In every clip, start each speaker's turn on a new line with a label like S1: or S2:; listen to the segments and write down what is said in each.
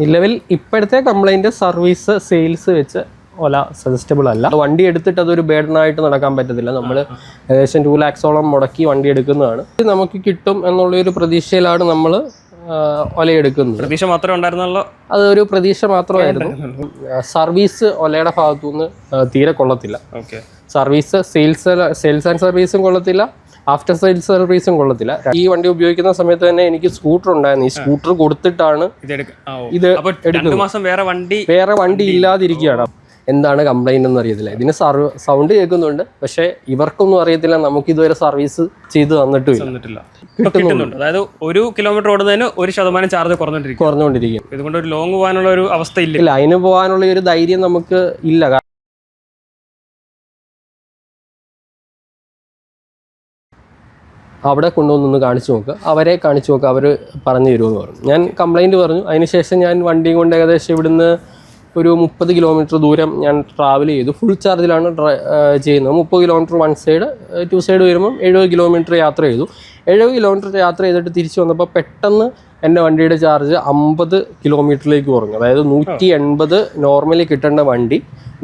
S1: നിലവിൽ ഇപ്പോഴത്തെ complaint service sales വെച്ച് ഓല സജസ്റ്റബിൾ അല്ല. വണ്ടി എടുത്തിട്ട് അതൊരു ബേഡനായിട്ട് നടക്കാൻ പറ്റത്തില്ല. നമ്മൾ ഏകദേശം 2 lakhs-ഓളം മുടക്കി വണ്ടി എടുക്കുന്നതാണ്. ഇത് നമുക്ക് കിട്ടും എന്നുള്ളൊരു പ്രതീക്ഷയിലാണ് നമ്മൾ ഒല എടുക്കുന്നത്.
S2: പ്രതീക്ഷ മാത്രമേ ഉണ്ടായിരുന്നുള്ളൂ.
S1: അതൊരു പ്രതീക്ഷ മാത്രമായിരുന്നു. സർവീസ് ഒലയുടെ ഭാഗത്തുനിന്ന് തീരെ കൊള്ളത്തില്ല. സർവീസ് സെയിൽസ് ആൻഡ് സർവീസും കൊള്ളത്തില്ല, ആഫ്റ്റർ സെയിൽസ് സർവീസും കൊള്ളത്തില്ല. ഈ വണ്ടി ഉപയോഗിക്കുന്ന സമയത്ത് തന്നെ എനിക്ക് സ്കൂട്ടർ ഉണ്ടായിരുന്നു. ഈ സ്കൂട്ടർ കൊടുത്തിട്ടാണ് ഇത് എടുക്കുന്നത്. വേറെ വണ്ടി ഇല്ലാതിരിക്കുകയാണ്. എന്താണ് കംപ്ലൈന്റ് എന്ന് അറിയത്തില്ല. ഇതിന് സൗണ്ട് കേൾക്കുന്നുണ്ട്, പക്ഷെ ഇവർക്കൊന്നും അറിയത്തില്ല. നമുക്ക് ഇതുവരെ സർവീസ് ചെയ്ത് തന്നിട്ടില്ല.
S2: അതായത് 1 കിലോമീറ്റർ ഓടുന്നതിന് 1% ചാർജ് കുറഞ്ഞുകൊണ്ടിരിക്കും. ഇതുകൊണ്ട് ഒരു ലോങ് പോകാനുള്ള ഒരു അവസ്ഥ ഇല്ല.
S1: അതിന് പോകാനുള്ള ഒരു ധൈര്യം നമുക്ക് ഇല്ല. അവിടെ കൊണ്ടുവന്നൊന്ന് കാണിച്ചു നോക്കുക, അവരെ കാണിച്ചു നോക്കുക, അവർ പറഞ്ഞു തരുമെന്ന് പറഞ്ഞു. ഞാൻ കംപ്ലൈൻറ്റ് പറഞ്ഞു. അതിനുശേഷം ഞാൻ വണ്ടിയും കൊണ്ട് ഏകദേശം ഇവിടുന്ന് ഒരു 30 കിലോമീറ്റർ ദൂരം ഞാൻ ട്രാവൽ ചെയ്തു. ഫുൾ ചാർജിലാണ് ചെയ്യുന്നത്. 30 കിലോമീറ്റർ 1 സൈഡ്, 2 സൈഡ് വരുമ്പം 70 കിലോമീറ്റർ യാത്ര ചെയ്തു. 70 കിലോമീറ്റർ യാത്ര ചെയ്തിട്ട് തിരിച്ചു വന്നപ്പോൾ പെട്ടെന്ന് എൻ്റെ വണ്ടിയുടെ ചാർജ് 50 കിലോമീറ്ററിലേക്ക് കുറഞ്ഞു. അതായത് 180 നോർമലി കിട്ടേണ്ട വണ്ടി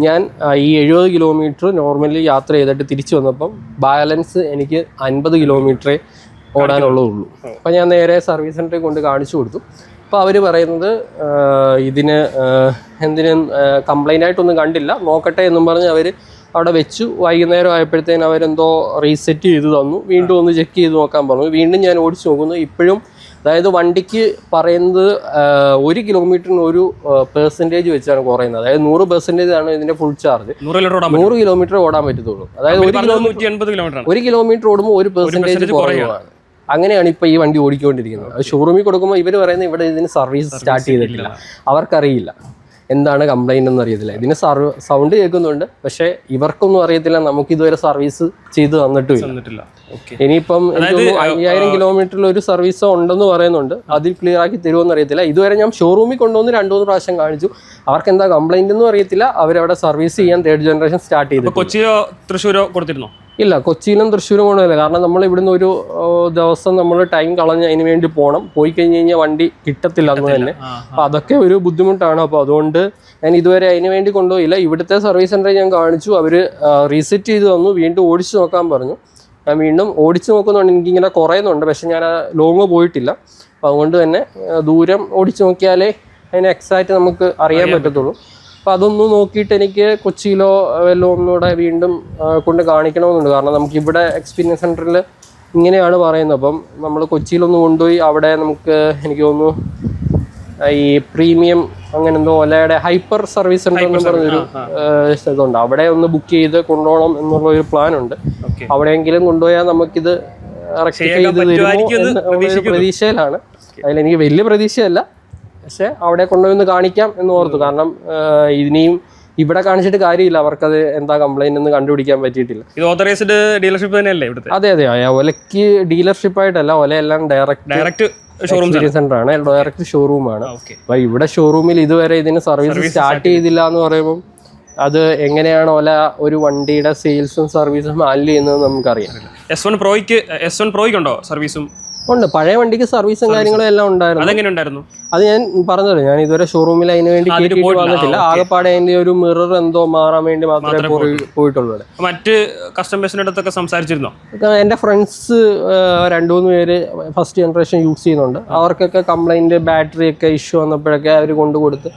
S1: ഞാൻ ഈ 70 കിലോമീറ്റർ നോർമലി യാത്ര ചെയ്തിട്ട് തിരിച്ചു വന്നപ്പം ബാലൻസ് എനിക്ക് 50 കിലോമീറ്ററേ ഓടാനുള്ളൂ. അപ്പോൾ ഞാൻ നേരെ സർവീസ് സെൻറ്ററിൽ കൊണ്ട് കാണിച്ചു കൊടുത്തു. അപ്പോൾ അവർ പറയുന്നത് ഇതിന് എന്തിനും കംപ്ലൈൻ്റ് ആയിട്ടൊന്നും കണ്ടില്ല, നോക്കട്ടെ എന്നും പറഞ്ഞ് അവർ അവിടെ വെച്ചു. വൈകുന്നേരം ആയപ്പോഴത്തേനും അവരെന്തോ റീസെറ്റ് ചെയ്ത് തന്നു. വീണ്ടും ഒന്ന് ചെക്ക് ചെയ്ത് നോക്കാൻ പറഞ്ഞു. വീണ്ടും ഞാൻ ഓടിച്ചു നോക്കുന്നു. ഇപ്പോഴും അതായത് വണ്ടിക്ക് പറയുന്നത് 1 കിലോമീറ്ററിന് 1% വെച്ചാണ് കുറയുന്നത്. അതായത് 100% ആണ് ഇതിന്റെ ഫുൾ ചാർജ്. 100 കിലോമീറ്റർ ഓടാൻ പറ്റത്തുള്ളൂ. അതായത് 1 കിലോമീറ്റർ ഓടുമ്പോൾ 1% കുറയുകയാണ്. അങ്ങനെയാണ് ഇപ്പോൾ ഈ വണ്ടി ഓടിക്കൊണ്ടിരിക്കുന്നത്. അത് ഷോറൂമിൽ കൊടുക്കുമ്പോൾ ഇവർ പറയുന്നത് ഇവിടെ ഇതിന് സർവീസ് സ്റ്റാർട്ട് ചെയ്തിട്ടില്ല. അവർക്കറിയില്ല എന്താണ് കംപ്ലൈൻ്റ് എന്ന് അറിയത്തില്ല. ഇതിന് സൗണ്ട് കേൾക്കുന്നുണ്ട്, പക്ഷേ ഇവർക്കൊന്നും അറിയത്തില്ല. നമുക്ക് ഇതുവരെ സർവീസ് ചെയ്ത് തന്നിട്ടില്ല. ഇനിയിപ്പം 5000 കിലോമീറ്ററിൽ ഒരു സർവീസ് ഉണ്ടെന്ന് പറയുന്നുണ്ട്. അതിൽ ക്ലിയർ ആക്കി തരുമെന്ന് അറിയത്തില്ല. ഇതുവരെ ഞാൻ ഷോറൂമിൽ കൊണ്ടുവന്ന് 2-3 പ്രാവശ്യം കാണിച്ചു. അവർക്ക് എന്താ കംപ്ലൈന്റ് എന്നും അറിയത്തില്ല. അവരവിടെ സർവീസ് ചെയ്യാൻ 3rd ജനറേഷൻ സ്റ്റാർട്ട് ചെയ്തു.
S2: കൊച്ചിയോ തൃശ്ശൂരോ കൊടുത്തിരുന്നോ?
S1: ഇല്ല, കൊച്ചിയിലും തൃശ്ശൂരും കൊണ്ടുവരില്ല. കാരണം നമ്മൾ ഇവിടുന്ന് ഒരു ദിവസം നമ്മൾ ടൈം കളഞ്ഞ് അതിന് വേണ്ടി പോകണം. പോയി കഴിഞ്ഞ് കഴിഞ്ഞാൽ വണ്ടി കിട്ടത്തില്ല അന്ന് തന്നെ. അപ്പം അതൊക്കെ ഒരു ബുദ്ധിമുട്ടാണ്. അപ്പോൾ അതുകൊണ്ട് ഞാൻ ഇതുവരെ അതിന് വേണ്ടി കൊണ്ടുപോയില്ല. ഇവിടുത്തെ സർവീസ് സെൻ്ററിൽ ഞാൻ കാണിച്ചു. അവർ റീസെറ്റ് ചെയ്ത് തന്നു. വീണ്ടും ഓടിച്ചു നോക്കാൻ പറഞ്ഞു. ഞാൻ വീണ്ടും ഓടിച്ചു നോക്കുന്നുണ്ട്. എനിക്കിങ്ങനെ കുറയുന്നുണ്ട്, പക്ഷെ ഞാൻ ലോങ് പോയിട്ടില്ല. അപ്പോൾ അതുകൊണ്ട് തന്നെ ദൂരം ഓടിച്ചു നോക്കിയാലേ അതിന് എക്സാക്റ്റ് നമുക്ക് അറിയാൻ പറ്റത്തുള്ളൂ. അപ്പോൾ അതൊന്നും നോക്കിയിട്ട് എനിക്ക് കൊച്ചിയിലോ വല്ലതും ഒന്നുകൂടെ വീണ്ടും കൊണ്ട് കാണിക്കണമെന്നുണ്ട്. കാരണം നമുക്കിവിടെ എക്സ്പീരിയൻസ് സെൻറ്ററിൽ ഇങ്ങനെയാണ് പറയുന്നത്. അപ്പം നമ്മൾ കൊച്ചിയിലൊന്ന് കൊണ്ടുപോയി അവിടെ നമുക്ക് എനിക്ക് തോന്നുന്നു ഈ പ്രീമിയം അങ്ങനെ എന്തോ ഒലയുടെ ഹൈപ്പർ സർവീസ് സെൻ്റർ എന്ന് പറഞ്ഞൊരു ഇതുണ്ട്. അവിടെ ഒന്ന് ബുക്ക് ചെയ്ത് കൊണ്ടുപോകണം എന്നുള്ളൊരു പ്ലാനുണ്ട്. അവിടെയെങ്കിലും കൊണ്ടുപോയാൽ നമുക്കിത് റെക്ടിഫൈ ചെയ്ത് തരുമോ പ്രതീക്ഷയിലാണ്. അതിലെനിക്ക് വലിയ പ്രതീക്ഷയല്ല, പക്ഷെ അവിടെ കൊണ്ടുപോയി കാണിക്കാം എന്ന് ഓർത്തു. കാരണം ഇനിയും ഇവിടെ കാണിച്ചിട്ട് കാര്യമില്ല. അവർക്കത് എന്താ കംപ്ലൈന്റ് എന്ന് കണ്ടുപിടിക്കാൻ പറ്റിയിട്ടില്ല.
S2: ഇത് ഓതറൈസ്ഡ് ഡീലർഷിപ്പ് തന്നെയല്ലേ ഇവിടുത്തെ?
S1: അതെ. ഒലയ്ക്ക് ഡീലർഷിപ്പ് ആയിട്ടല്ല, ഒലയെല്ലാം ഡയറക്റ്റ് എക്സ്പീരിയൻസ് സെന്റർ ആണ്, ഡയറക്റ്റ് ഷോറൂമാണ്. അപ്പൊ ഇവിടെ ഷോറൂമിൽ ഇതുവരെ ഇതിന് സർവീസ് സ്റ്റാർട്ട് ചെയ്തില്ല എന്ന് പറയുമ്പോൾ അത് എങ്ങനെയാണ് ഒല ഒരു വണ്ടിയുടെ സെയിൽസും സർവീസും ഹാൻഡിൽ ചെയ്യുന്നത് നമുക്കറിയാം.
S2: S1 പ്രോയ്ക്ക് ഉണ്ടോ സർവീസും?
S1: ഉണ്ട്. പഴയ വണ്ടിക്ക് സർവീസും കാര്യങ്ങളും എല്ലാം ഉണ്ടായിരുന്നു. അത് ഞാൻ പറഞ്ഞത്, ഞാൻ ഇതുവരെ ഷോറൂമിൽ അതിന് വേണ്ടി വന്നിട്ടില്ല. ആകെപ്പാടെ അതിന്റെ ഒരു മിറർ എന്തോ മാറാൻ വേണ്ടി മാത്രമേ പോയിട്ടുള്ളൂ.
S2: മറ്റ് കസ്റ്റമേഴ്സിന്റെ അടുത്തൊക്കെ സംസാരിച്ചിരുന്നോ?
S1: എന്റെ ഫ്രണ്ട്സ് 2-3 പേര് ഫസ്റ്റ് ജനറേഷൻ യൂസ് ചെയ്യുന്നുണ്ട്. അവർക്കൊക്കെ കംപ്ലൈന്റ്, ബാറ്ററി ഒക്കെ ഇഷ്യൂ വന്നപ്പോഴൊക്കെ അവർ കൊണ്ടുകൊടുത്ത്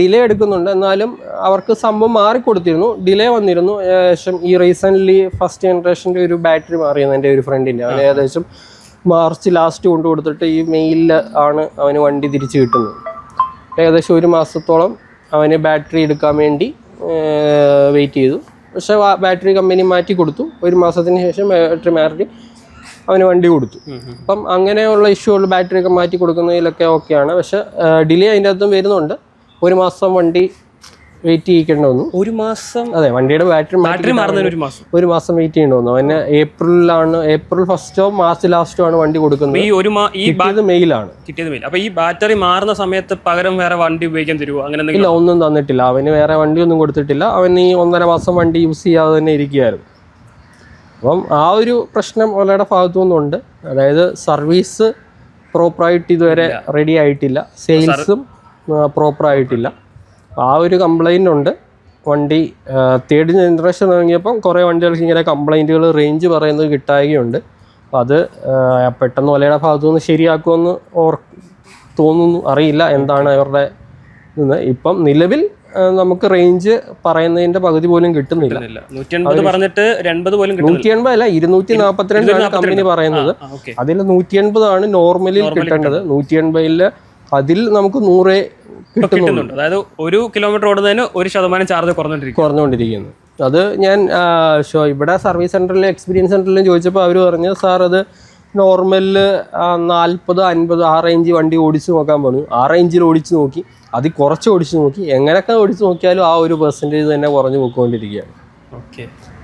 S1: ഡിലേ എടുക്കുന്നുണ്ട്. എന്നാലും അവർക്ക് സംഭവം മാറിക്കൊടുത്തിരുന്നു. ഡിലേ വന്നിരുന്നു. ഏകദേശം ഈ റീസെൻ്റ്ലി ഫസ്റ്റ് ജനറേഷൻ്റെ ഒരു ബാറ്ററി മാറിയിരുന്നു എൻ്റെ ഒരു ഫ്രണ്ടിൻ്റെ. അവന് ഏകദേശം മാർച്ച് ലാസ്റ്റ് കൊണ്ടു കൊടുത്തിട്ട് ഈ മെയിലിൽ ആണ് അവന് വണ്ടി തിരിച്ച് കിട്ടുന്നത്. ഏകദേശം 1 മാസത്തോളം അവന് ബാറ്ററി എടുക്കാൻ വേണ്ടി വെയിറ്റ് ചെയ്തു. പക്ഷേ ബാറ്ററി കമ്പനി മാറ്റി കൊടുത്തു. 1 മാസത്തിന് ശേഷം ബാറ്ററി മാറ്റി അവന് വണ്ടി കൊടുത്തു. അപ്പം അങ്ങനെയുള്ള ഇഷ്യൂ ഉള്ള ബാറ്ററി ഒക്കെ മാറ്റി കൊടുക്കുന്നതിലൊക്കെ ഓക്കെയാണ്. പക്ഷേ ഡിലേ അതിൻ്റെ അകത്തും വരുന്നുണ്ട്. 1 മാസം വണ്ടി വെയിറ്റ് ചെയ്യിക്കേണ്ടി വന്നു.
S2: 1 മാസം?
S1: അതെ, വണ്ടിയുടെ ബാറ്ററി മാറുന്നതിന് 1 മാസം വെയിറ്റ് ചെയ്യേണ്ടി വന്നു. അവന് ഏപ്രിൽ 1st മാർച്ച് ലാസ്റ്റോ ആണ് വണ്ടി കൊടുക്കുന്നത്. കിട്ടിയത് മെയിലാണ്.
S2: അപ്പൊ ഈ ബാറ്ററി മാറുന്ന സമയത്ത് പകരം വേറെ വണ്ടി ഉപയോഗിക്കാൻ തരുമോ? അങ്ങനെ
S1: ഇല്ല, ഒന്നും തന്നിട്ടില്ല. അവന് വേറെ വണ്ടി ഒന്നും കൊടുത്തിട്ടില്ല. അവൻ ഈ 1.5 മാസം വണ്ടി യൂസ് ചെയ്യാതെ തന്നെ ഇരിക്കുകയായിരുന്നു. അപ്പം ആ ഒരു പ്രശ്നം ഒലയുടെ ഭാഗത്തു നിന്നുണ്ട്. അതായത് സർവീസ് പ്രോപ്പറായിട്ട് ഇതുവരെ റെഡി ആയിട്ടില്ല. സെയിൽസും പ്രോപ്പറായിട്ടില്ല. ആ ഒരു കംപ്ലൈൻ്റ് ഉണ്ട്. വണ്ടി 3rd ജനറേഷൻ ഇറങ്ങിയപ്പം കുറേ വണ്ടികൾക്ക് ഇങ്ങനെ കംപ്ലൈൻറ്റുകൾ റേഞ്ച് പറയുന്നത് കിട്ടായികയുണ്ട്. അപ്പോൾ അത് പെട്ടെന്ന് ഒലയുടെ ഭാഗത്തു നിന്ന് ശരിയാക്കുമെന്ന് തോന്നുന്നു, അറിയില്ല എന്താണ് അവരുടെ ഇന്ന്. ഇപ്പം നിലവിൽ നമുക്ക് റേഞ്ച് പറയുന്നതിൻ്റെ പകുതി പോലും കിട്ടുന്നില്ല.
S2: 180 പറഞ്ഞിട്ട് 80 പോലും
S1: 180 അല്ല 242 കമ്പനി പറയുന്നത്. അതിൽ 180 ആണ് നോർമലിൽ കിട്ടേണ്ടത്. 180 അതിൽ നമുക്ക് 100 കിട്ടുന്നുണ്ട്.
S2: അതായത് 1 കിലോമീറ്റർ ഓടുന്നതിന് 1% ചാർജ് കുറഞ്ഞുകൊണ്ടിരിക്കുന്നു.
S1: അത് ഞാൻ ഇവിടെ സർവീസ് സെൻറ്ററിലും എക്സ്പീരിയൻസ് സെൻറ്ററിലും ചോദിച്ചപ്പോൾ അവർ പറഞ്ഞു, സാർ അത് നോർമലിൽ 40-50 ആ റേഞ്ച് വണ്ടി ഓടിച്ച് നോക്കാൻ പറഞ്ഞു. ആ റേഞ്ചിൽ ഓടിച്ച് നോക്കി, അതിൽ കുറച്ച് ഓടിച്ച് നോക്കി, എങ്ങനെയൊക്കെ ഓടിച്ച് നോക്കിയാലും ആ ഒരു പെർസെൻറ്റേജ് തന്നെ കുറഞ്ഞു പോയിക്കൊണ്ടിരിക്കുകയാണ്.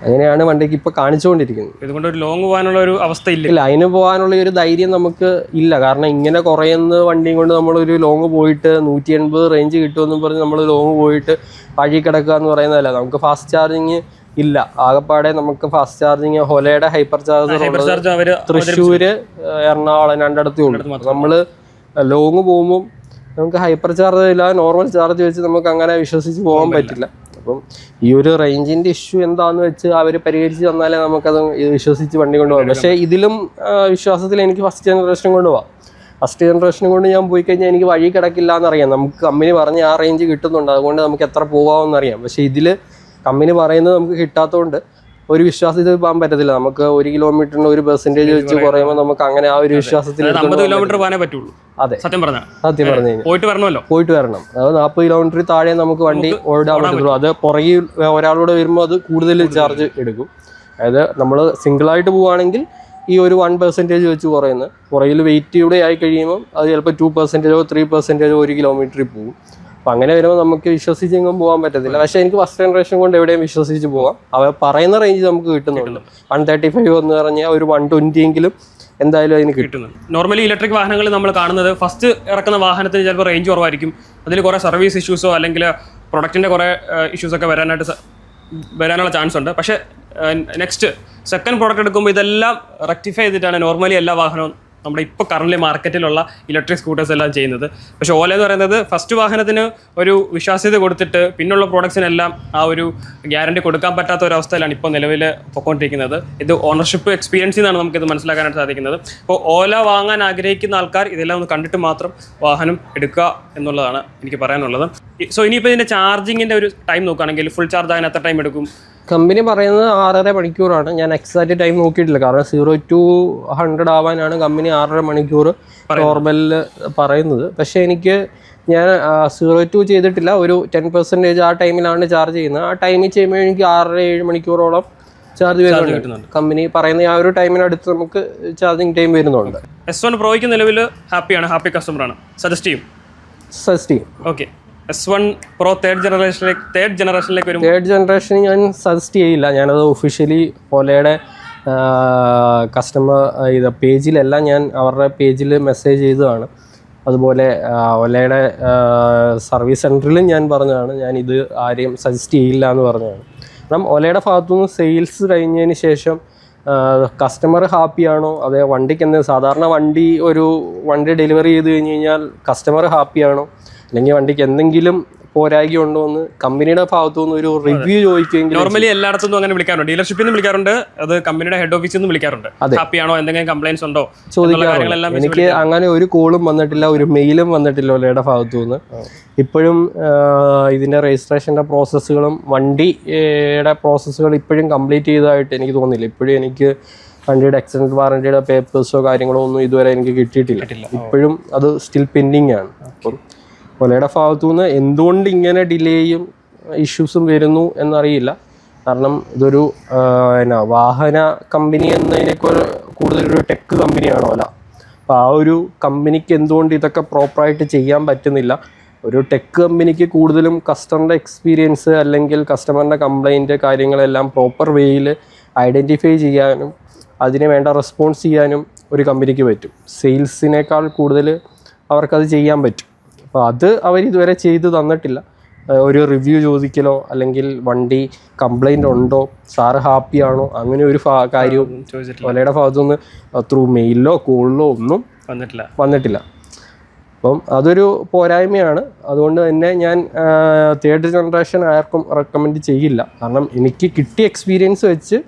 S1: അങ്ങനെയാണ് വണ്ടിക്ക് ഇപ്പോൾ കാണിച്ചുകൊണ്ടിരിക്കുന്നത്.
S2: ഇതുകൊണ്ട് ഒരു ലോങ് പോകാനുള്ള ഒരു അവസ്ഥ
S1: ഇല്ല, അതിന് പോകാനുള്ള ഒരു ധൈര്യം നമുക്ക് ഇല്ല. കാരണം ഇങ്ങനെ കുറയുന്ന വണ്ടിയും കൊണ്ട് നമ്മളൊരു ലോങ് പോയിട്ട് 180 റേഞ്ച് കിട്ടുമെന്നും പറഞ്ഞ് നമ്മൾ ലോങ് പോയിട്ട് വഴി കിടക്കുക എന്ന് പറയുന്നതല്ല. നമുക്ക് ഫാസ്റ്റ് ചാർജിങ് ഇല്ല. ആകെപ്പാടെ നമുക്ക് ഫാസ്റ്റ് ചാർജിങ് ഹൊലയുടെ ഹൈപ്പർ ചാർജർ തൃശ്ശൂർ, എറണാകുളം രണ്ടിടത്തേ ഉള്ളൂ. നമ്മൾ ലോങ് പോകുമ്പോൾ നമുക്ക് ഹൈപ്പർ ചാർജ് ഇല്ല, നോർമൽ ചാർജ് വെച്ച് നമുക്ക് അങ്ങനെ വിശ്വസിച്ച് പോകാൻ പറ്റില്ല. അപ്പം ഈ ഒരു റേഞ്ചിൻ്റെ ഇഷ്യൂ എന്താണെന്ന് വെച്ച് അവർ പരിഹരിച്ച് തന്നാലേ നമുക്കത് വിശ്വസിച്ച് വണ്ടി കൊണ്ടുപോകാം. പക്ഷേ ഇതിലും വിശ്വാസത്തിൽ എനിക്ക് ഫസ്റ്റ് ജനറേഷൻ കൊണ്ടുപോകാം. ഫസ്റ്റ് ജനറേഷൻ കൊണ്ട് ഞാൻ പോയി കഴിഞ്ഞാൽ എനിക്ക് വഴി കിടക്കില്ല എന്നറിയാം. നമുക്ക് കമ്പനി പറഞ്ഞ് ആ റേഞ്ച് കിട്ടുന്നുണ്ട്, അതുകൊണ്ട് നമുക്ക് എത്ര പോകാമെന്നറിയാം. പക്ഷേ ഇതിൽ കമ്പനി പറയുന്നത് നമുക്ക് കിട്ടാത്തതുകൊണ്ട് ഒരു വിശ്വാസത്തിൽ പോകാൻ പറ്റത്തില്ല. നമുക്ക് 1 കിലോമീറ്ററിന് 1% വെച്ച് കുറയുമ്പോൾ നമുക്ക് അങ്ങനെ ആ ഒരു വിശ്വാസത്തിൽ
S2: 50 കിലോമീറ്റർ പോകാനേ പറ്റുള്ളൂ.
S1: അതെ, സത്യം പറഞ്ഞു കഴിഞ്ഞാൽ
S2: പോയിട്ട്
S1: വരണം. അത് 40 കിലോമീറ്റർ താഴെ നമുക്ക് വണ്ടി ഓടാൻ പറ്റുള്ളൂ. അത് പുറകിൽ ഒരാളോട് വരുമ്പോൾ അത് കൂടുതൽ ചാർജ് എടുക്കും. അതായത് നമ്മൾ സിംഗിളായിട്ട് പോവുകയാണെങ്കിൽ ഈ ഒരു 1% വെച്ച് കുറയുന്നത്, പുറകിൽ വെയിറ്റ് കൂടെ ആയി കഴിയുമ്പോൾ അത് ചിലപ്പോൾ 2%, 3% 1 കിലോമീറ്ററിൽ പോകും. അപ്പം അങ്ങനെ വരുമ്പോൾ നമുക്ക് വിശ്വസിച്ചെങ്കിലും പോകാൻ പറ്റത്തില്ല. പക്ഷേ എനിക്ക് ഫസ്റ്റ് ജനറേഷൻ കൊണ്ട് എവിടെയും വിശ്വസിച്ച് പോകാം. അവർ പറയുന്ന റേഞ്ച് നമുക്ക് കിട്ടുന്നുണ്ട്. 135 എന്ന് പറഞ്ഞാൽ ഒരു 120 എങ്കിലും എന്തായാലും അതിന് കിട്ടുന്നുണ്ട്.
S2: നോർമലി ഇലക്ട്രിക് വാഹനങ്ങൾ നമ്മൾ കാണുന്നത് ഫസ്റ്റ് ഇറക്കുന്ന വാഹനത്തിന് ചിലപ്പോൾ റേഞ്ച് കുറവായിരിക്കും. അതിൽ കുറേ സർവീസ് ഇഷ്യൂസോ അല്ലെങ്കിൽ പ്രൊഡക്റ്റിൻ്റെ കുറേ ഇഷ്യൂസൊക്കെ വരാനുള്ള ചാൻസ് ഉണ്ട്. പക്ഷേ നെക്സ്റ്റ് സെക്കൻഡ് പ്രോഡക്റ്റ് എടുക്കുമ്പോൾ ഇതെല്ലാം റെക്ടിഫൈ ചെയ്തിട്ടാണ് നോർമലി എല്ലാ വാഹനവും നമ്മുടെ ഇപ്പോൾ കറന്റ് മാർക്കറ്റിലുള്ള ഇലക്ട്രിക് സ്കൂട്ടേഴ്സ് എല്ലാം ചെയ്യുന്നത്. പക്ഷേ ഓല എന്ന് പറയുന്നത് ഫസ്റ്റ് വാഹനത്തിന് ഒരു വിശ്വാസ്യത കൊടുത്തിട്ട് പിന്നുള്ള പ്രോഡക്ട്സിനെല്ലാം ആ ഒരു ഗ്യാരണ്ടി കൊടുക്കാൻ പറ്റാത്ത ഒരു അവസ്ഥയിലാണ് ഇപ്പോൾ നിലവിൽ പൊയ്ക്കൊണ്ടിരിക്കുന്നത്. ഇത് ഓണർഷിപ്പ് എക്സ്പീരിയൻസിൽ നിന്നാണ് നമുക്കിത് മനസ്സിലാക്കാനായിട്ട് സാധിക്കുന്നത്. അപ്പോൾ ഓല വാങ്ങാൻ ആഗ്രഹിക്കുന്ന ആൾക്കാർ ഇതെല്ലാം ഒന്ന് കണ്ടിട്ട് മാത്രം വാഹനം എടുക്കുക എന്നുള്ളതാണ് എനിക്ക് പറയാനുള്ളത്. സോ ഇനിയിപ്പോൾ ഇതിൻ്റെ ചാർജിങ്ങിൻ്റെ ഒരു ടൈം നോക്കുകയാണെങ്കിൽ ഫുൾ ചാർജ് ആകാൻ എത്ര ടൈം എടുക്കും?
S1: കമ്പനി പറയുന്നത് 6.5 മണിക്കൂറാണ്. ഞാൻ എക്സാക്റ്റ് ടൈം നോക്കിയിട്ടില്ല. കാരണം 0 to 100 ആവാനാണ് കമ്പനി 6.5 മണിക്കൂർ നോർമലിൽ പറയുന്നത്. പക്ഷേ ഞാൻ 0 to ചെയ്തിട്ടില്ല. ഒരു 10% ആ ടൈമിലാണ് ചാർജ് ചെയ്യുന്നത്. ആ ടൈമിൽ ചെയ്യുമ്പോൾ എനിക്ക് 6-7 മണിക്കൂറോളം ചാർജ് വരുന്നുണ്ട്. കമ്പനി പറയുന്ന ആ ഒരു ടൈമിനടുത്ത് നമുക്ക് ചാർജിങ് ടൈം വരുന്നുണ്ട്.
S2: S1 പ്രോയ്ക്ക് നിലവിൽ ഹാപ്പി കസ്റ്റമറാണ്. സജസ്റ്റ് ചെയ്യും. ഓക്കെ, S1 Pro 3rd ജനറേഷനിലേക്ക് വരും.
S1: 3rd ജനറേഷൻ ഞാൻ സജസ്റ്റ് ചെയ്യില്ല. ഞാനത് ഒഫീഷ്യലി ഓലയുടെ കസ്റ്റമർ പേജിലെല്ലാം ഞാൻ അവരുടെ പേജിൽ മെസ്സേജ് ചെയ്തതാണ്. അതുപോലെ ഓലയുടെ സർവീസ് സെൻറ്ററിലും ഞാൻ പറഞ്ഞതാണ്, ഞാനിത് ആരെയും സജസ്റ്റ് ചെയ്യില്ല എന്ന് പറഞ്ഞതാണ്. കാരണം ഓലയുടെ ഭാഗത്തുനിന്ന് സെയിൽസ് കഴിഞ്ഞതിന് ശേഷം കസ്റ്റമർ ഹാപ്പിയാണോ, അതേ വണ്ടിക്ക് എന്തെങ്കിലും സാധാരണ വണ്ടി ഡെലിവറി ചെയ്ത് കഴിഞ്ഞ് കഴിഞ്ഞാൽ കസ്റ്റമർ ഹാപ്പിയാണോ, അല്ലെങ്കിൽ വണ്ടിക്ക് എന്തെങ്കിലും പോരായ്ക ഉണ്ടോ എന്ന് കമ്പനിയുടെ ഭാഗത്തു നിന്ന് ഒരു റിവ്യൂ ചോദിക്കുമെങ്കിൽ.
S2: നോർമലി എല്ലായിടത്തും അങ്ങനെ വിളിക്കാറുണ്ട്, ഡീലർഷിപ്പിൽ നിന്ന് വിളിക്കാറുണ്ട്, അത് കമ്പനിയുടെ ഹെഡ് ഓഫീസിൽ നിന്ന് വിളിക്കാറുണ്ട്. ഹാപ്പിയാണോ, എന്തെങ്കിലും കംപ്ലൈൻസ് ഉണ്ടോ
S1: ചോദിക്കാറുണ്ട്. എനിക്ക് അങ്ങനെ ഒരു കോളും വന്നിട്ടില്ല, ഒരു മെയിലും വന്നിട്ടില്ല ഓലയുടെ ഭാഗത്തു നിന്ന്. ഇപ്പോഴും ഇതിൻ്റെ രജിസ്ട്രേഷൻ്റെ പ്രോസസ്സുകളും വണ്ടിയുടെ പ്രോസസ്സുകൾ ഇപ്പോഴും കംപ്ലീറ്റ് ചെയ്തതായിട്ട് എനിക്ക് തോന്നുന്നില്ല. ഇപ്പോഴും എനിക്ക് വണ്ടിയുടെ എക്സ്റ്റൻഡ് വാറണ്ടിയുടെ പേപ്പേഴ്സോ കാര്യങ്ങളോ ഒന്നും ഇതുവരെ എനിക്ക് കിട്ടിയിട്ടില്ല. ഇപ്പോഴും അത് സ്റ്റിൽ പെൻഡിങ് ആണ്. അപ്പം ഓലയുടെ ഭാഗത്തു നിന്ന് എന്തുകൊണ്ട് ഇങ്ങനെ ഡിലേയും ഇഷ്യൂസും വരുന്നു എന്നറിയില്ല. കാരണം ഇതൊരു വാഹന കമ്പനി എന്നതിനേക്കാൾ കൂടുതലൊരു ടെക് കമ്പനിയാണ് ഓല. അപ്പോൾ ആ ഒരു കമ്പനിക്ക് എന്തുകൊണ്ട് ഇതൊക്കെ പ്രോപ്പറായിട്ട് ചെയ്യാൻ പറ്റുന്നില്ല? ഒരു ടെക് കമ്പനിക്ക് കൂടുതലും കസ്റ്റമറുടെ എക്സ്പീരിയൻസ് അല്ലെങ്കിൽ കസ്റ്റമറിൻ്റെ കംപ്ലൈൻറ്റ് കാര്യങ്ങളെല്ലാം പ്രോപ്പർ വേയിൽ ഐഡൻറ്റിഫൈ ചെയ്യാനും അതിന് വേണ്ട റെസ്പോൺസ് ചെയ്യാനും ഒരു കമ്പനിക്ക് പറ്റും. സെയിൽസിനേക്കാൾ കൂടുതൽ അവർക്കത് ചെയ്യാൻ പറ്റും. അപ്പോൾ അത് അവരിതുവരെ ചെയ്ത് തന്നിട്ടില്ല. ഒരു റിവ്യൂ ചോദിക്കലോ അല്ലെങ്കിൽ വണ്ടി കംപ്ലൈൻ്റ് ഉണ്ടോ, സാറ് ഹാപ്പിയാണോ, അങ്ങനെ ഒരു കാര്യവും ഓലയുടെ ഭാഗത്തുനിന്ന് ത്രൂ മെയിലിലോ കോളിലോ ഒന്നും വന്നിട്ടില്ല. അപ്പം അതൊരു പോരായ്മയാണ്. അതുകൊണ്ട് തന്നെ ഞാൻ തേർഡ് ജനറേഷൻ ആർക്കും റെക്കമെൻഡ് ചെയ്യില്ല. കാരണം എനിക്ക് കിട്ടിയ എക്സ്പീരിയൻസ് വെച്ച്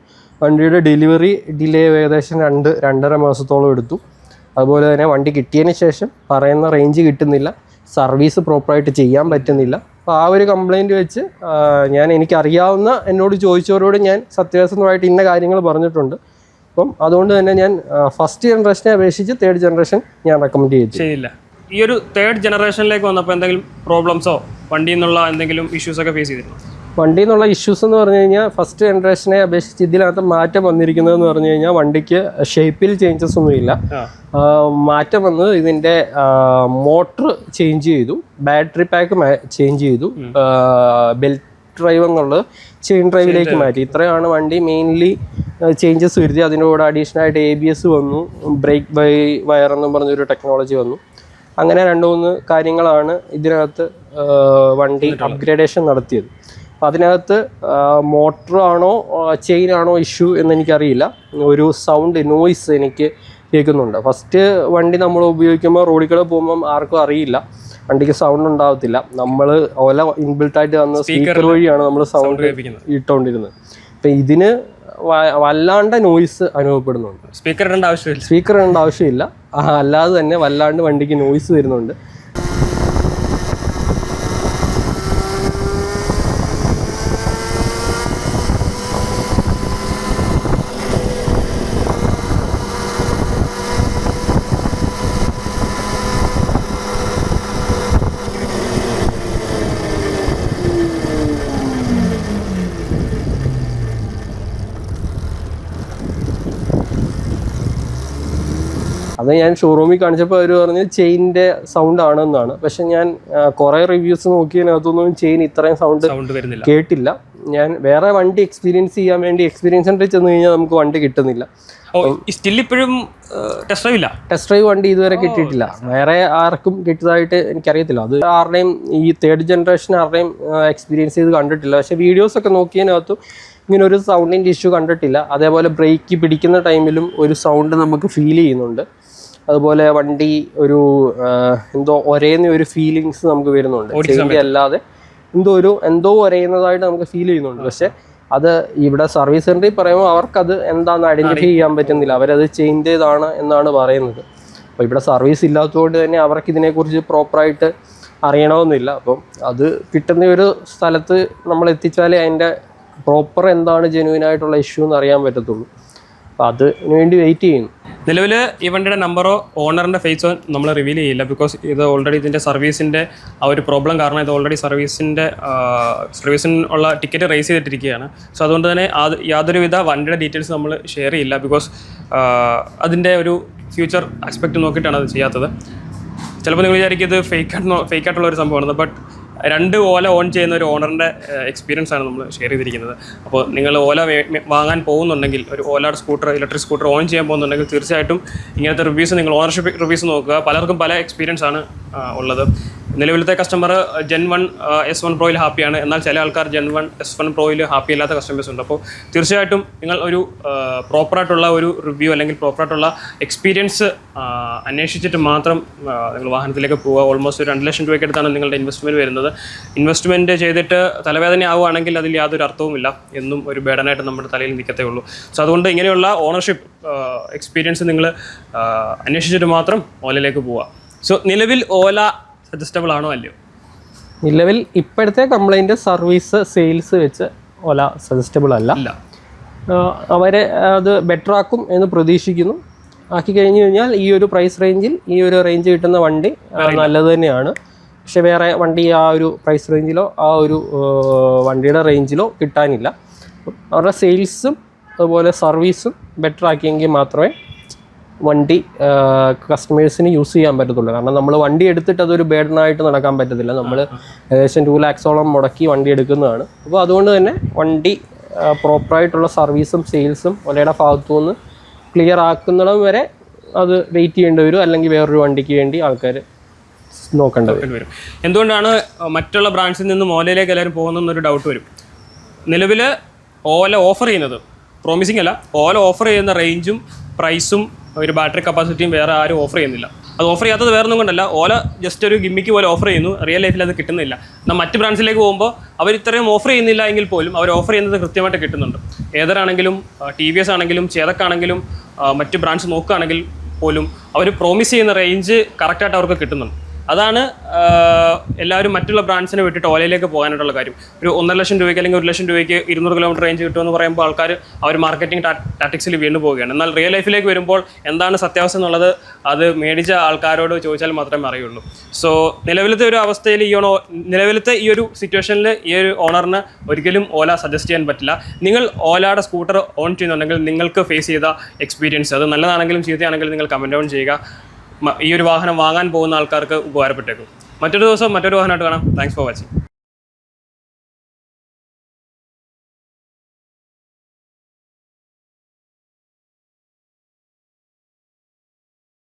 S1: വണ്ടിയുടെ ഡെലിവറി ഡിലേ ഏകദേശം 2-2.5 മാസത്തോളം എടുത്തു. അതുപോലെ തന്നെ വണ്ടി കിട്ടിയതിന് ശേഷം പറയുന്ന റേഞ്ച് കിട്ടുന്നില്ല, സർവീസ് പ്രോപ്പറായിട്ട് ചെയ്യാൻ പറ്റുന്നില്ല. അപ്പോൾ ആ ഒരു കംപ്ലയിൻറ്റ് വെച്ച് എനിക്കറിയാവുന്ന എന്നോട് ചോദിച്ചവരോട് ഞാൻ സത്യസന്ധമായിട്ട് ഇന്ന കാര്യങ്ങൾ പറഞ്ഞിട്ടുണ്ട്. അപ്പം അതുകൊണ്ട് തന്നെ ഞാൻ ഫസ്റ്റ് ജനറേഷനെ അപേക്ഷിച്ച് തേർഡ് ജനറേഷൻ ഞാൻ റെക്കമെൻഡ് ചെയ്യില്ല.
S2: ഈ ഒരു തേർഡ് ജനറേഷനിലേക്ക് വന്നപ്പോൾ എന്തെങ്കിലും പ്രോബ്ലംസോ വണ്ടിയിൽ നിന്നുള്ള എന്തെങ്കിലും ഇഷ്യൂസൊക്കെ ഫേസ് ചെയ്തിരുന്നു?
S1: വണ്ടിയിൽ നിന്നുള്ള ഇഷ്യൂസ് എന്ന് പറഞ്ഞു കഴിഞ്ഞാൽ ഫസ്റ്റ് ജനറേഷനെ അപേക്ഷിച്ച് ഇതിനകത്ത് മാറ്റം വന്നിരിക്കുന്നതെന്ന് പറഞ്ഞു കഴിഞ്ഞാൽ വണ്ടിക്ക് ഷേപ്പിൽ ചേഞ്ചസ് ഒന്നുമില്ല. മാറ്റം വന്നത് ഇതിൻ്റെ മോട്ടർ ചേഞ്ച് ചെയ്തു, ബാറ്ററി പാക്ക് ചേഞ്ച് ചെയ്തു, ബെൽറ്റ് ഡ്രൈവ് എന്നുള്ളത് ചെയിൻ ഡ്രൈവിലേക്ക് മാറ്റി. ഇത്രയാണ് വണ്ടി മെയിൻലി ചേഞ്ചസ് വരുത്തി. അതിൻ്റെ കൂടെ അഡീഷണൽ ആയിട്ട് ABS വന്നു, ബ്രേക്ക് ബൈ വയർ എന്നും പറഞ്ഞൊരു ടെക്നോളജി വന്നു. അങ്ങനെ 2-3 കാര്യങ്ങളാണ് ഇതിനകത്ത് വണ്ടി അപ്ഗ്രേഡേഷൻ നടത്തിയത്. അപ്പം അതിനകത്ത് മോട്ടറാണോ ചെയിനാണോ ഇഷ്യൂ എന്നെനിക്കറിയില്ല. ഒരു സൗണ്ട് നോയ്സ് എനിക്ക് കേൾക്കുന്നുണ്ട്. ഫസ്റ്റ് വണ്ടി നമ്മൾ ഉപയോഗിക്കുമ്പോൾ റോഡിൽ കൂടെ പോകുമ്പം ആർക്കും അറിയില്ല, വണ്ടിക്ക് സൗണ്ട് ഉണ്ടാകത്തില്ല. നമ്മൾ ഓല ഇൻബിൽട്ടായിട്ട് വന്ന സ്പീക്കർ വഴിയാണ് നമ്മൾ സൗണ്ട് ഇട്ടുകൊണ്ടിരുന്നത്. അപ്പം ഇതിന് വല്ലാണ്ട് നോയ്സ് അനുഭവപ്പെടുന്നുണ്ട്.
S2: സ്പീക്കർ
S1: ഇടേണ്ട ആവശ്യമില്ല, അല്ലാതെ തന്നെ വല്ലാണ്ട് വണ്ടിക്ക് നോയ്സ് വരുന്നുണ്ട്. അത് ഞാൻ ഷോറൂമിൽ കാണിച്ചപ്പോൾ അവർ പറഞ്ഞ് ചെയിനിൻ്റെ സൗണ്ട് ആണെന്നാണ്. പക്ഷെ ഞാൻ കുറേ റിവ്യൂസ് നോക്കിയതിനകത്തൊന്നും ചെയിൻ ഇത്രയും സൗണ്ട് കേട്ടില്ല. ഞാൻ വേറെ വണ്ടി എക്സ്പീരിയൻസ് ചെയ്യാൻ വേണ്ടി എക്സ്പീരിയൻസ് സെൻ്ററിൽ ചെന്ന് കഴിഞ്ഞാൽ നമുക്ക് വണ്ടി കിട്ടുന്നില്ല.
S2: ഇപ്പോഴും
S1: ടെസ്റ്റ് ഡ്രൈവ് വണ്ടി ഇതുവരെ കിട്ടിയിട്ടില്ല. വേറെ ആർക്കും കിട്ടിയതായിട്ട് എനിക്കറിയത്തില്ല. അത് ആരുടെയും ഈ തേർഡ് ജനറേഷൻ ആരുടെയും എക്സ്പീരിയൻസ് ചെയ്ത് കണ്ടിട്ടില്ല. പക്ഷേ വീഡിയോസൊക്കെ നോക്കിയതിനകത്തും ഇങ്ങനെ ഒരു സൗണ്ടിൻ്റെ ഇഷ്യൂ കണ്ടിട്ടില്ല. അതേപോലെ ബ്രേക്ക് പിടിക്കുന്ന ടൈമിലും ഒരു സൗണ്ട് നമുക്ക് ഫീൽ ചെയ്യുന്നുണ്ട്. അതുപോലെ വണ്ടി ഒരു ഒരേന്ന ഒരു ഫീലിങ്സ് നമുക്ക് വരുന്നുണ്ട്. ചെയിൻ്റെ അല്ലാതെ എന്തോ ഒരയുന്നതായിട്ട് നമുക്ക് ഫീൽ ചെയ്യുന്നുണ്ട്. പക്ഷെ അത് ഇവിടെ സർവീസ് സെൻ്ററിൽ പറയുമ്പോൾ അവർക്കത് എന്താണെന്ന് ഐഡൻറ്റിഫൈ ചെയ്യാൻ പറ്റുന്നില്ല. അവരത് ചെയിൻ്റേതാണ് എന്നാണ് പറയുന്നത്. അപ്പോൾ ഇവിടെ സർവീസ് ഇല്ലാത്തതുകൊണ്ട് തന്നെ അവർക്ക് ഇതിനെക്കുറിച്ച് പ്രോപ്പറായിട്ട് അറിയണമെന്നില്ല. അപ്പം അത് കിട്ടുന്ന ഒരു സ്ഥലത്ത് നമ്മൾ എത്തിച്ചാലേ അതിൻ്റെ പ്രോപ്പർ എന്താണ് ജെന്യുവിനായിട്ടുള്ള ഇഷ്യൂ എന്ന് അറിയാൻ പറ്റത്തുള്ളൂ. അപ്പോൾ അതിന് വേണ്ടി വെയിറ്റ് ചെയ്യുന്നു.
S2: നിലവിൽ ഈ വണ്ടിയുടെ നമ്പറോ ഓണറിൻ്റെ ഫേസോ നമ്മൾ റിവീൽ ചെയ്യില്ല. ബിക്കോസ് ഇത് ഓൾറെഡി ഇതിൻ്റെ സർവീസിൻ്റെ ആ ഒരു പ്രോബ്ലം കാരണം ഇത് ഓൾറെഡി സർവീസിനുള്ള ടിക്കറ്റ് റേസ് ചെയ്തിട്ടിരിക്കുകയാണ്. സോ അതുകൊണ്ട് തന്നെ യാതൊരുവിധ വണ്ടിയുടെ ഡീറ്റെയിൽസ് നമ്മൾ ഷെയർ ചെയ്യില്ല. ബിക്കോസ് അതിൻ്റെ ഒരു ഫ്യൂച്ചർ ആസ്പെക്റ്റ് നോക്കിയിട്ടാണ് അത് ചെയ്യാത്തത്. ചിലപ്പോൾ നിങ്ങൾ വിചാരിക്കും ഇത് ഫേക്കായിട്ടുള്ള ഒരു സംഭവമാണ്. ബട്ട് 2 ഓല ഓൺ ചെയ്യുന്ന ഒരു ഓണറിൻ്റെ എക്സ്പീരിയൻസ് ആണ് നമ്മൾ ഷെയർ ചെയ്തിരിക്കുന്നത്. അപ്പോൾ നിങ്ങൾ ഓല വാങ്ങാൻ പോകുന്നുണ്ടെങ്കിൽ, ഒരു ഓല സ്കൂട്ടർ, ഇലക്ട്രിക് സ്കൂട്ടർ ഓൺ ചെയ്യാൻ പോകുന്നുണ്ടെങ്കിൽ തീർച്ചയായിട്ടും ഇങ്ങനത്തെ റിവ്യൂസ് നിങ്ങൾ ഓണർഷിപ്പ് റിവ്യൂസ് നോക്കുക. പലർക്കും പല എക്സ്പീരിയൻസ് ആണ് ഉള്ളത്. നിലവിലത്തെ കസ്റ്റമർ Gen 1 S1 Proയിൽ ഹാപ്പിയാണ്. എന്നാൽ ചില ആൾക്കാർ Gen 1 S1 Proയിൽ ഹാപ്പി അല്ലാത്ത കസ്റ്റമേഴ്സ് ഉണ്ട്. അപ്പോൾ തീർച്ചയായിട്ടും നിങ്ങൾ ഒരു പ്രോപ്പറായിട്ടുള്ള ഒരു റിവ്യൂ അല്ലെങ്കിൽ പ്രോപ്പറായിട്ടുള്ള എക്സ്പീരിയൻസ് അന്വേഷിച്ചിട്ട് മാത്രം നിങ്ങൾ വാഹനത്തിലേക്ക് പോവുക. ഓൾമോസ്റ്റ് 2 ലക്ഷം രൂപയ്ക്ക് അടുത്താണ് നിങ്ങളുടെ ഇൻവെസ്റ്റ്മെൻറ്റ് വരുന്നത്. ഇൻവെസ്റ്റ്മെൻറ്റ് ചെയ്തിട്ട് തലവേദന ആവുകയാണെങ്കിൽ അതിൽ യാതൊരു അർത്ഥവുമില്ല, എന്നും ഒരു ബേഡനായിട്ട് നമ്മുടെ തലയിൽ നിൽക്കത്തേ ഉള്ളൂ. സോ അതുകൊണ്ട് ഇങ്ങനെയുള്ള ഓണർഷിപ്പ് എക്സ്പീരിയൻസ് നിങ്ങൾ അന്വേഷിച്ചിട്ട് മാത്രം ഓലയിലേക്ക് പോവുക. സോ നിലവിൽ ഓല സജസ്റ്റബിൾ ആണോ അല്ലയോ?
S1: നിലവിൽ ഇപ്പോഴത്തെ കംപ്ലൈൻറ്റ് സർവീസ് സെയിൽസ് വെച്ച് ഓല സജസ്റ്റബിൾ അല്ല. അവരെ അത് ബെറ്റർ ആക്കും എന്ന് പ്രതീക്ഷിക്കുന്നു. ആക്കി കഴിഞ്ഞ് കഴിഞ്ഞാൽ ഈ ഒരു പ്രൈസ് റേഞ്ചിൽ ഈ ഒരു റേഞ്ച് കിട്ടുന്ന വണ്ടി നല്ലത് തന്നെയാണ്. പക്ഷെ വേറെ വണ്ടി ആ ഒരു പ്രൈസ് റേഞ്ചിലോ ആ ഒരു വണ്ടിയുടെ റേഞ്ചിലോ കിട്ടാനില്ല. അവരുടെ സെയിൽസും അതുപോലെ സർവീസും ബെറ്റർ ആക്കിയെങ്കിൽ മാത്രമേ വണ്ടി കസ്റ്റമേഴ്സിന് യൂസ് ചെയ്യാൻ പറ്റത്തുള്ളൂ. കാരണം നമ്മൾ വണ്ടി എടുത്തിട്ട് അതൊരു ബേഡനായിട്ട് നടക്കാൻ പറ്റത്തില്ല. നമ്മൾ ഏകദേശം 2 lakhs-ഓളം മുടക്കി വണ്ടി എടുക്കുന്നതാണ്. അപ്പോൾ അതുകൊണ്ട് തന്നെ വണ്ടി പ്രോപ്പറായിട്ടുള്ള സർവീസും സെയിൽസും ഒലയുടെ ഭാഗത്തു നിന്ന് ക്ലിയർ ആക്കുന്നിടം വരെ അത് വെയിറ്റ് ചെയ്യേണ്ടി വരും. അല്ലെങ്കിൽ വേറൊരു വണ്ടിക്ക് വേണ്ടി ആൾക്കാർ നോക്കേണ്ടി വരും.
S2: എന്തുകൊണ്ടാണ് മറ്റുള്ള ബ്രാൻഡ്സിൽ നിന്നും ഓലയിലേക്ക് എല്ലാവരും പോകുന്നതെന്നൊരു ഡൗട്ട് വരും. നിലവിൽ ഓല ഓഫർ ചെയ്യുന്നത് പ്രോമിസിംഗ് അല്ല, ഓല ഓഫർ ചെയ്യുന്ന റേഞ്ചും പ്രൈസും ഒരു ബാറ്ററി കപ്പാസിറ്റിയും വേറെ ആരും ഓഫർ ചെയ്യുന്നില്ല. അത് ഓഫർ ചെയ്യാത്തത് വേറെ ഒന്നും കൊണ്ടല്ല, ഓല ജസ്റ്റ് ഒരു ഗിമ്മിക്ക് പോലെ ഓഫർ ചെയ്യുന്നു, റിയൽ ലൈഫിൽ അത് കിട്ടുന്നില്ല. എന്നാൽ മറ്റ് ബ്രാൻഡ്സിലേക്ക് പോകുമ്പോൾ അവർ ഇത്രയും ഓഫർ ചെയ്യുന്നില്ല എങ്കിൽ പോലും അവർ ഓഫർ ചെയ്യുന്നത് കൃത്യമായിട്ട് കിട്ടുന്നുണ്ട്. ഏതറാണെങ്കിലും TVS ആണെങ്കിലും ചേതക്കാണെങ്കിലും മറ്റ് ബ്രാൻഡ്സ് നോക്കുകയാണെങ്കിൽ പോലും അവർ പ്രോമിസ് ചെയ്യുന്ന റേഞ്ച് കറക്റ്റായിട്ട് അവർക്ക് കിട്ടുന്നുണ്ട്. അതാണ് എല്ലാവരും മറ്റുള്ള ബ്രാൻഡ്സിനെ വിട്ടിട്ട് ഓലയിലേക്ക് പോകാനായിട്ടുള്ള കാര്യം. ഒരു 1.5 ലക്ഷം രൂപയ്ക്ക് അല്ലെങ്കിൽ 1 ലക്ഷം രൂപയ്ക്ക് 200 കിലോമീറ്റർ റേഞ്ച് കിട്ടുമെന്ന് പറയുമ്പോൾ ആൾക്കാർ അവർ മാർക്കറ്റിംഗ് ടാറ്റിക്സിൽ വീണ് പോവുകയാണ്. എന്നാൽ റിയൽ ലൈഫിലേക്ക് വരുമ്പോൾ എന്താണ് സത്യാവസ്ഥ എന്നുള്ളത് അത് മേടിച്ച ആൾക്കാരോട് ചോദിച്ചാൽ മാത്രമേ അറിയുള്ളൂ. സോ നിലവിലത്തെ ഒരു അവസ്ഥയിൽ നിലവിലത്തെ ഈ ഒരു സിറ്റുവേഷനിൽ ഈ ഒരു ഓണറിന് ഒരിക്കലും ഓല സജസ്റ്റ് ചെയ്യാൻ പറ്റില്ല. നിങ്ങൾ ഓലയുടെ സ്കൂട്ടർ ഓൺ ചെയ്യുന്നുണ്ടെങ്കിൽ നിങ്ങൾക്ക് ഫേസ് ചെയ്ത എക്സ്പീരിയൻസ് അത് നല്ലതാണെങ്കിലും ചീത്തയാണെങ്കിലും നിങ്ങൾ കമൻറ്റ് ഡൗൺ ചെയ്യുക. ഈ ഒരു വാഹനം വാങ്ങാൻ പോകുന്ന ആൾക്കാർക്ക് ഉപകാരപ്പെട്ടേക്കും. മറ്റൊരു ദിവസം മറ്റൊരു വാഹനമായിട്ട് കാണാം. Thanks for watching.